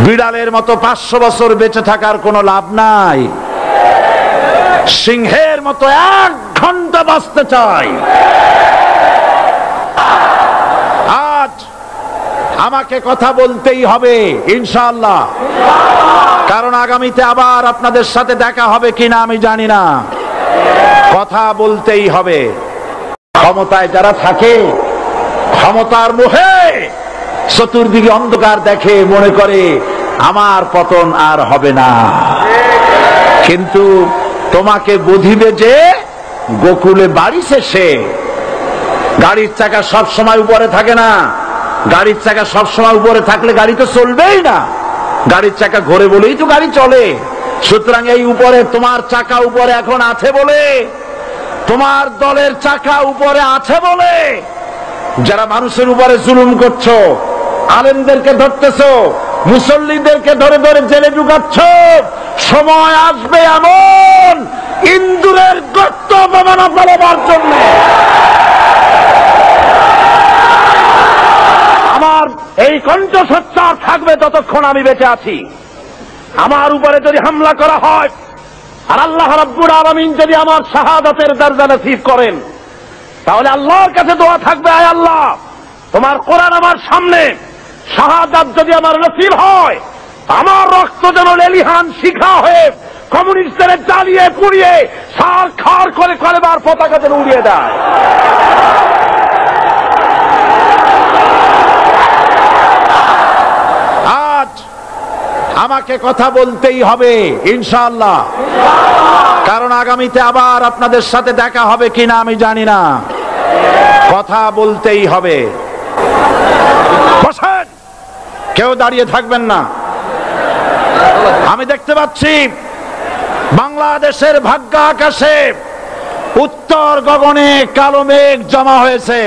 বিড়ালের মতো 500 বছর বেঁচে থাকার কোনো লাভ নাই। সিংহের মতো 1 ঘন্টা বাঁচতে চাই। আজ আমাকে কথা বলতেই হবে ইনশাআল্লাহ, কারণ আগামীতে আবার আপনাদের সাথে দেখা হবে কিনা আমি জানি না। কথা বলতেই হবে। ক্ষমতায় যারা থাকে, ক্ষমতার মোহে চতুর্দিকে অন্ধকার দেখে, মনে করে আমার পতন আর হবে না। কিন্তু তোমাকে বুঝিবে যে গোকুলে বাড়ি শেষে গাড়ির চাকা সব সময় উপরে থাকে না। গাড়ির চাকা সব সময় উপরে থাকলে গাড়ি তো চলবেই না। গাড়ির চাকা ঘোরে বলেই তো গাড়ি চলে। সুতরাং এই উপরে তোমার চাকা উপরে এখন আছে বলে, তোমার দলের চাকা উপরে আছে বলে যারা মানুষের উপরে জুলুম করছো, আলেমদেরকে ধরতেছো, মুসল্লিদেরকে ধরে ধরে জেলে ঢুকাচ্ছ, সময় আসবে এমন ইন্দুরের গর্ত অপমানা ফেলবার জন্য আমার এই কণ্ঠস্বর থাকবে যতক্ষণ আমি বেঁচে আছি। আমার উপরে যদি হামলা করা হয় আর আল্লাহ রাব্বুল আলামিন যদি আমার শাহাদাতের দরজা নসিব করেন, তাহলে আল্লাহর কাছে দোয়া থাকবে, আয় আল্লাহ তোমার কোরআন আমার সামনে, শাহাদাত যদি আমার নসিব হয়, আমার রক্ত যেন লেলিহান শিখা হয়ে কমিউনিস্টদের জ্বালিয়ে পুড়িয়ে সার খার করে কলেবার পতাকা যেন উড়িয়ে দেয়। আজ আমাকে কথা বলতেই হবে ইনশাআল্লাহ, কারণ আগামীতে আবার আপনাদের সাথে দেখা হবে কিনা আমি জানি না। কথা বলতেই হবে। বসেন, কেউ দাঁড়িয়ে থাকবেন না। আমি দেখতে পাচ্ছি বাংলাদেশের ভাগ্য আকাশে উত্তর গগনে কালো মেঘ জমা হয়েছে।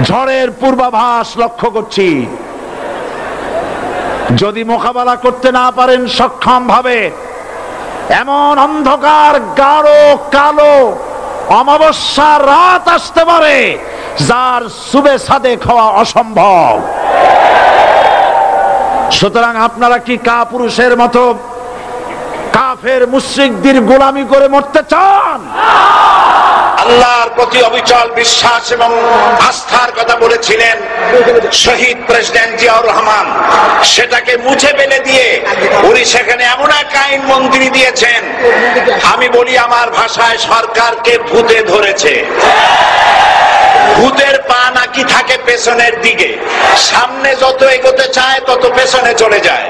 ঝড়ের পূর্বাভাস লক্ষ্য করছি। যদি মোকাবেলা করতে না পারেন সক্ষম ভাবে, এমন অন্ধকার গাঢ় কালো অমাবস্যার রাত আসতে পারে যার সুবে সাদেক হওয়া অসম্ভব। সুতরাং আপনারা কি কাপুরুষের মতো কাফের মুশরিকদের গোলামি করে মরতে চান? আল্লাহর প্রতি অবিচল বিশ্বাস এবং আস্থার কথা বলেছিলেন শহীদ প্রেসিডেন্ট জিয়াউর রহমান, সেটাকে মুছে ফেলে দিয়ে উনি সেখানে এমন এক আইন মন্ত্রী দিয়েছেন, আমি বলি আমার ভাষায় সরকারকে ভূতে ধরেছে। ভূতের পা নাকি থাকে পেছনের দিকে, সামনে যত এগোতে চায় তত পেছনে চলে যায়।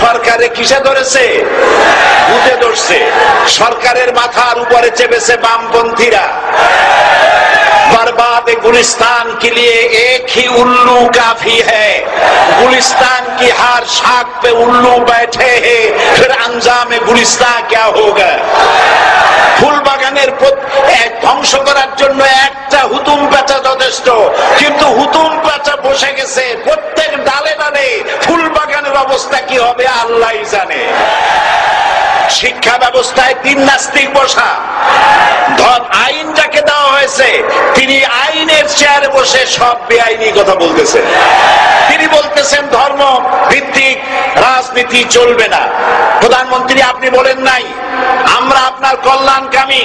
সরকারে কিসে ধরেছে? ভূতে ধরছে। সরকারের মাথার উপরে চেপেছে বামপন্থীরা। बर्बाद गुलिस्तान के लिए एक ही उल्लू काफी है। गुलिस्तान की हर शाख पे उल्लू बैठे हैं, फिर अंजाम गुलिस्तान क्या होगा? ফুল বাগানের ধ্বংস করার জন্য একটা হুতুম পেঁচা যথেষ্ট, কিন্তু হুতুম পেঁচা বসে গেছে প্রত্যেক ডালে ডালে। ফুল বাগানের অবস্থা কি হবে আল্লাহই জানে। শিক্ষা ব্যবস্থায় 3 নাস্তিক বসা। আইন যাকে দেওয়া হয়েছে তিনি আইনের চেয়ারে বসে সব বেআইনি কথা বলতেছেন। তিনি বলতেছেন ধর্ম ভিত্তিক রাজনীতি চলবে না। প্রধানমন্ত্রী আপনি বলেন নাই আমরা আপনার কল্যাণকামী,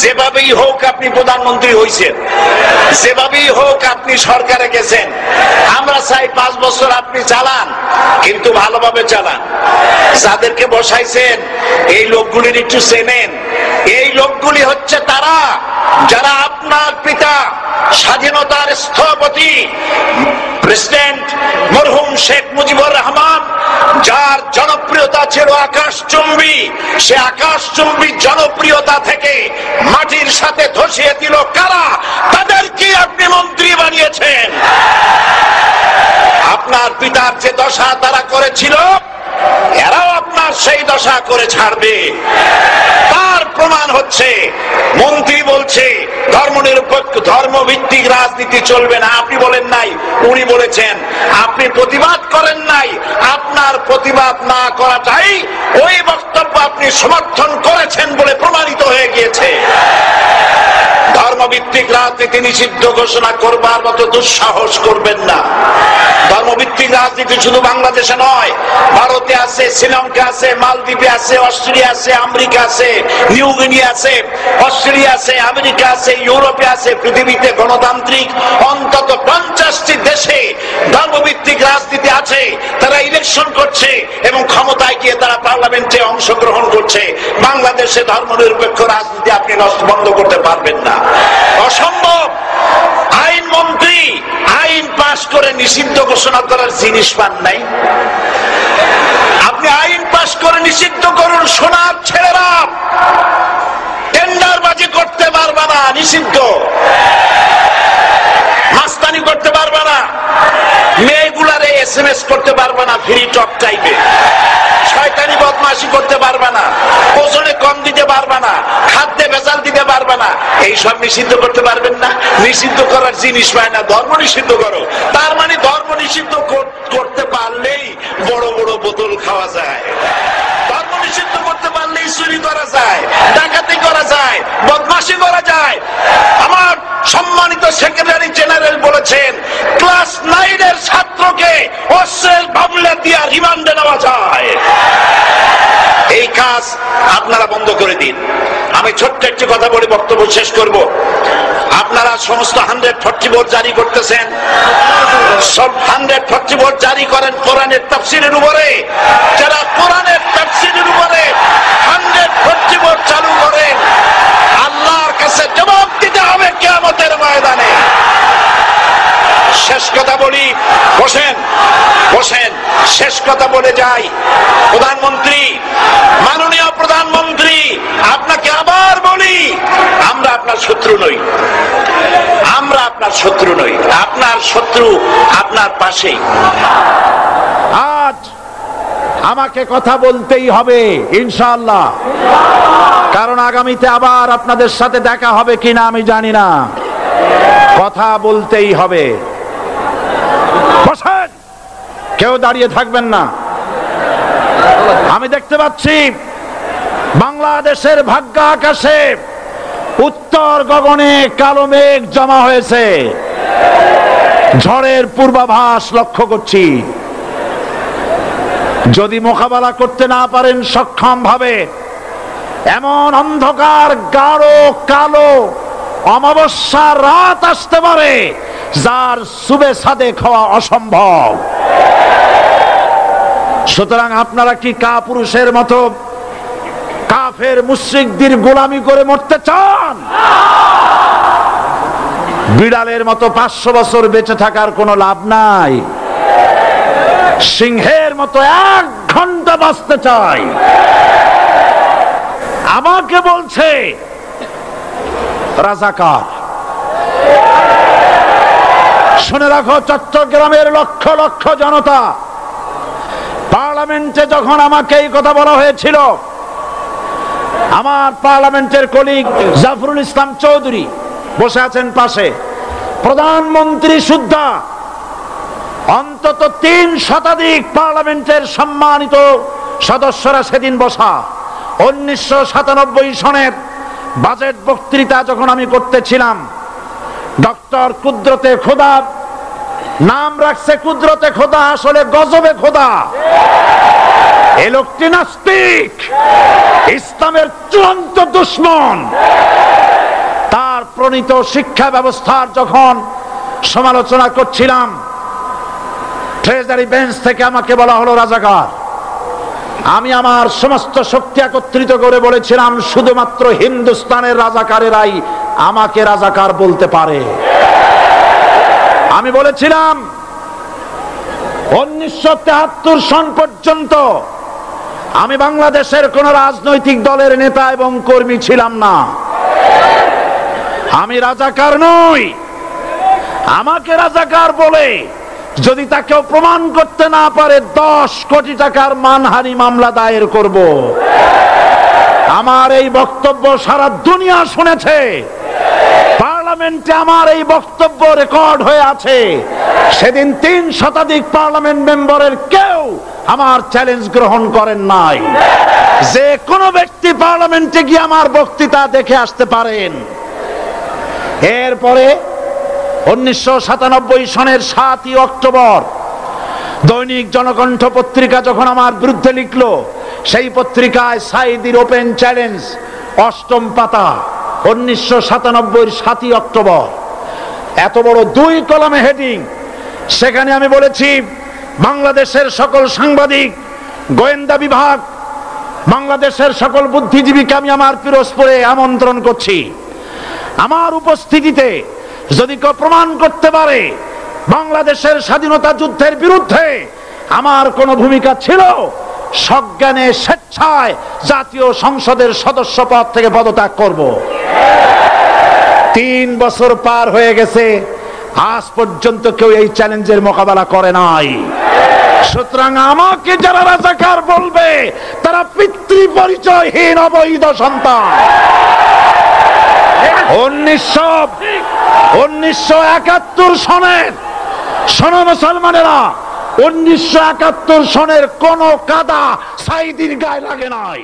যেভাবেই হোক আপনি প্রধানমন্ত্রী হয়েছেন, যেভাবেই হোক আপনি সরকারে গেছেন, আমরা চাই 5 বছর আপনি চালান, কিন্তু ভালোভাবে চালান। যাদেরকে বসাইছেন এই লোকগুলির একটু চেনেন। এই লোকগুলি হচ্ছে তারা যারা আপনার পিতা স্বাধীনতার স্থপতি প্রেসিডেন্ট মরহুম শেখ মুজিবুর রহমান, যার জনপ্রিয়তা ছিল আকাশচুম্বী, সে আকাশচুম্বী জনপ্রিয়তা থেকে মাটির সাথে ধসিয়ে দিল কারা? তাদেরকে আপনি মন্ত্রী বানিয়েছেন। আপনার পিতার যে দশা তারা করেছিল, এরাও আপনার সেই দশা করে ছাড়বে। তার প্রমাণ হচ্ছে মন্ত্রী বলছে ধর্মনিরপেক্ষ ধর্মভিত্তিক রাজনীতি চলবে না। আপনি বলেন নাই, উনি বলেছেন। আপনি প্রতিবাদ করেন নাই, আপনার প্রতিবাদ না করাটাই ওই বক্তব্য আপনি সমর্থন করেছেন বলে প্রমাণিত হয়ে গিয়েছে। ধর্ম ধর্মভিত্তিক রাজনীতি নিষিদ্ধ ঘোষণা করবার মতো দুঃসাহস করবেন না। ধর্মভিত্তিক রাজনীতি শুধু বাংলাদেশে নয়, ভারতে আছে, শ্রীলঙ্কা আছে, মালদ্বীপে আছে, অস্ট্রেলিয়া আছে, আমেরিকা আছে, নিউ গিনি আছে, অস্ট্রেলিয়া আছে, আমেরিকা আছে, ইউরোপে আছে। পৃথিবীতে গণতান্ত্রিক অন্তত 50টি দেশে ধর্মভিত্তিক রাজনীতি আছে। তারা ইলেকশন করছে এবং ক্ষমতায় গিয়ে তারা পার্লামেন্টে অংশগ্রহণ করছে। বাংলাদেশে ধর্মনিরপেক্ষ রাজনীতি আপনি বন্ধ করতে পারবেন না, অসম্ভব। আইন মন্ত্রী আইন পাশ করে নিষিদ্ধ ঘোষণা করার জিনিস পান নাই। আপনি আইন পাশ করে নিষিদ্ধ করুন, সোনার ছেলেরা টেন্ডারবাজি করতে পারবে না, নিষিদ্ধ। মাস্তানি করতে পারবে না, মেয়েগুলারে SMS করতে পারবে না ফ্রি টক টাইপে, শয়তানি বদমাশি করতে পারবে না, ওজনে কম দিতে পারবে না, খাদ্যে ভেজাল দিতে পারবে না। এইসব নিষিদ্ধ করতে পারবেন না। নিষিদ্ধ করার জিনিস পায় না, ধর্ম নিষিদ্ধ করো। তার মানে ধর্ম নিষিদ্ধ করতে পারলেই বড় বড় বোতল খাওয়া যায়। ধর্ম নিষিদ্ধ করতে পারলেই চুরি করা যায়, ডাকাতি করা যায়, বদমাশি করা যায়। আমার সম্মানিত সেক্রেটারি জেনারেল বলেছেন, ক্লাস 9-এর ছাত্রকে অস্ত্রের মামলা দিয়ে রিমান্ডে নেওয়া যায়। এই কাজ আপনারা বন্ধ করে দিন। আমি ছোট্ট একটি কথা বলে বক্তব্য শেষ করব। আপনারা সমস্ত 140 ভোট জারি করতেছেন, সব 140 ভোট জারি করেন কোরআনের তাফসীরের উপরে। যারা কোরআনের তাফসীরের উপরে 140 ভোট চালু করেন, আল্লাহর কাছে জবাব দিতে হবে কিয়ামতের ময়দানে। শেষ কথা বলি, বসেন বসেন, শেষ কথা বলে যাই। প্রধানমন্ত্রী, মাননীয় প্রধানমন্ত্রী, আপনাকে আবার বলি, আমরা আপনার শত্রু নই, আমরা আপনার শত্রু নই। আপনার শত্রু আপনার পাশেই। আজ আমাকে কথা বলতেই হবে ইনশাআল্লাহ, কারণ আগামীতে আবার আপনাদের সাথে দেখা হবে কিনা আমি জানি না। কথা বলতেই হবে। বসেন, কেউ দাঁড়িয়ে থাকবেন না। আমি দেখতে পাচ্ছি বাংলাদেশের ভাগ্য আকাশে উত্তর গগনে কালো মেঘ জমা হয়েছে। ঝড়ের পূর্বাভাস লক্ষ্য করছি। যদি মোকাবেলা করতে না পারেন সক্ষম ভাবে, এমন অন্ধকার গাঢ় কালো অমাবস্যার রাত আসতে পারে যার সুবে সাদেক হওয়া অসম্ভব। সুতরাং আপনারা কি কাপুরুষের মতো কাফের মুশরিকদের গোলামি করে মরতে চান? বিড়ালের মতো 500 বছর বেঁচে থাকার কোনো লাভ নাই। সিংহের মতো 1 ঘন্টা বাঁচতে চাই। আমাকে বলছে রাজাকার। শুনে রাখো, চট্টগ্রামের লক্ষ লক্ষ জনতা, পার্লামেন্টে যখন আমাকে এই কথা বলা হয়েছিল, আমার পার্লামেন্টের কলিগ জাফরুল ইসলাম চৌধুরী বসে আছেন পাশে, প্রধানমন্ত্রী সুদ্ধা, অন্তত 3 শতাধিক পার্লামেন্টের সম্মানিত সদস্যরা সেদিন বসা। 1997 সনের বাজেট বক্তৃতা যখন আমি করতেছিলাম, ডক্টর কুদরতে খোদা, নাম রাখছে কুদরতে খোদা, আসলে গজবে খোদা। এই লোকটি নাস্তিক, ইসলামের চূড়ান্ত দুশমন। তার প্রণীত শিক্ষা ব্যবস্থার যখন সমালোচনা করছিলাম, ট্রেজারি বেঞ্চ থেকে আমাকে বলা হলো রাজাকার। আমি আমার সমস্ত শক্তি একত্রিত করে বলেছিলাম, শুধুমাত্র হিন্দুস্তানের রাজাকারেরাই আমাকে রাজাকার বলতে পারে। আমি বলেছিলাম 1973 সন পর্যন্ত আমি বাংলাদেশের কোন রাজনৈতিক দলের নেতা এবং কর্মী ছিলাম না। আমি রাজাকার নই। আমাকে রাজাকার বলে যদি তাকেও প্রমাণ করতে না পারে, 10 কোটি টাকার মানহানি মামলা দায়ের করব। আমার এই বক্তব্য সারা দুনিয়া শুনেছে। পার্লামেন্টে আমার এই বক্তব্য রেকর্ড হয়ে আছে। সেদিন 3 শতাধিক পার্লামেন্ট মেম্বারের কেউ আমার চ্যালেঞ্জ গ্রহণ করেন নাই। যে কোনো ব্যক্তি পার্লামেন্টে গিয়ে আমার বক্তৃতা দেখে আসতে পারেন। এরপরে 1997 সনের 7ই অক্টোবর দৈনিক জনকণ্ঠ পত্রিকা যখন আমার বিরুদ্ধে লিখলো, সেই পত্রিকায় সাঈদীর ওপেন চ্যালেঞ্জ 8ম পাতা, 1997 7ই অক্টোবর, এত বড় 2 কলামে হেডিং। সেখানে আমি বলেছি, বাংলাদেশের সকল সাংবাদিক, গোয়েন্দা বিভাগ, বাংলাদেশের সকল বুদ্ধিজীবীকে আমি আমার পিরোজপুরে আমন্ত্রণ করছি। আমার উপস্থিতিতে যদি কেউ প্রমাণ করতে পারে বাংলাদেশের স্বাধীনতা যুদ্ধের বিরুদ্ধে আমার কোনো ভূমিকা ছিল, সজ্ঞানে স্বেচ্ছায় জাতীয় সংসদের সদস্য পদ থেকে পদত্যাগ করব। 3 বছর পার হয়ে গেছে, আজ পর্যন্ত কেউ এই চ্যালেঞ্জের মোকাবেলা করে নাই। সুতরাং আমাকে যারা রাজাকার বলবে তারা পিতৃ পরিচয়হীন অবৈধ সন্তান। 1971 সনের, শোনো মুসলমানেরা, 1971 সনের কোন কাদা সাঈদীর গায়ে লাগে নাই।